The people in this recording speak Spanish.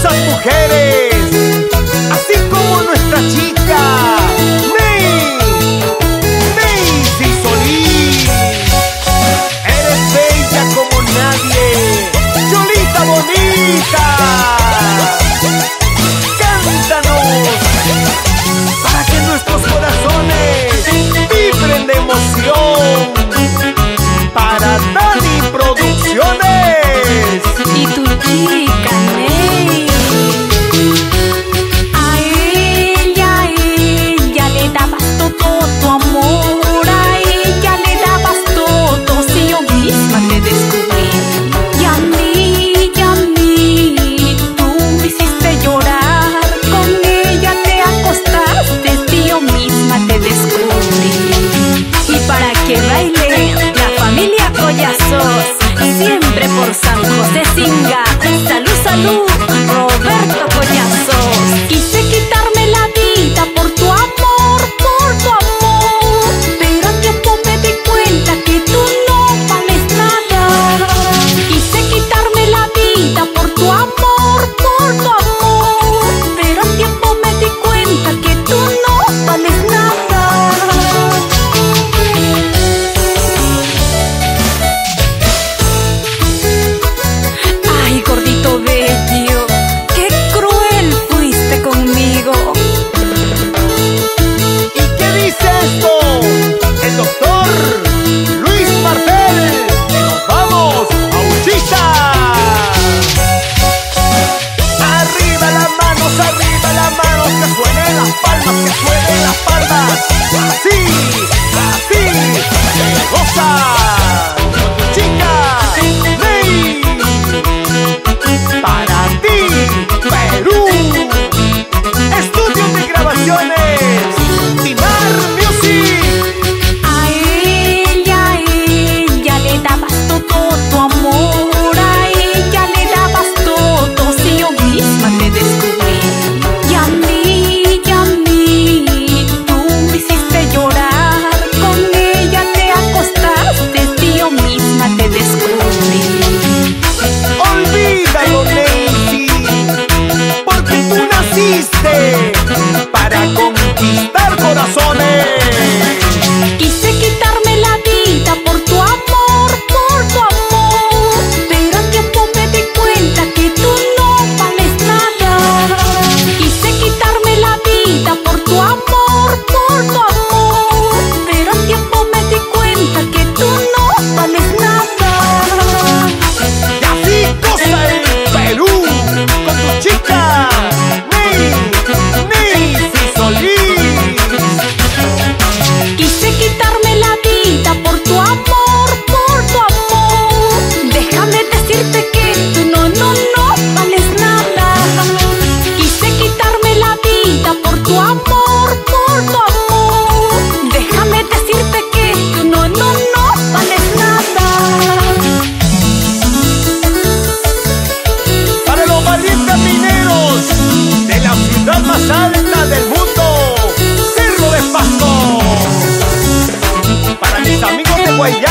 hermosas mujeres, así como nuestra chica Neisy Solís. Eres bella como nadie, Cholita bonita. Cántanos para que nuestros corazones vibren de emoción. Para Dani Producciones y tu chica Ney. A ella le dabas todo tu amor, a ella le dabas todo, si yo misma te descubrí. Y a mí, tú me hiciste llorar, con ella te acostaste, si yo misma te descubrí. Y para que baile la familia Collazos, siempre por San José Singa. Salud, salud, Roberto Collazos. Quise quitarme la vida por tu amor, pero a tiempo me di cuenta que tú no vales nada. Quise quitarme la vida por tu amor, pero a tiempo me di cuenta que tú no vales nada. Gordito bello, qué cruel fuiste conmigo. ¿Y qué dice esto? El doctor Luis Martel, que nos vamos a Uchita. Arriba las manos, que suenen las palmas, que suenen las palmas. Así, que goza con tu chica Ney. Para ti, Perú. Estudios de grabaciones Dinar Music. A ella le dabas todo tu amor, a ella le dabas todo, si yo misma te descubrí. Y a mí, tú me hiciste llorar, con ella te acostaste, si yo misma te descubrí. Olvídalo, Neisy, porque tú naciste para conquistar corazones. Quise quitarme la vida por tu amor, pero a tiempo me di cuenta que tú no vales nada. Quise quitarme la vida por tu amor, pero a tiempo me di cuenta que tú no vales nada. Y así goza el Perú con tu chica Neisy Solís. Quise quitarme la vida por tu amor, déjame decirte que tú no vales nada. Quise quitarme la vida por tu amor, déjame decirte que tú no vales nada. Para los valientes mineros de la ciudad más alta del mundo, Cerro de Pasco. Para mis amigos de Guayana.